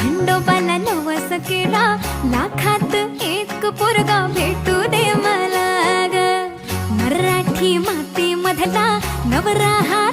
खंडोबाला नवस केला, लाखात एक पोरगा भेटू दे मला ग. मराठी माती मधला नवरा हा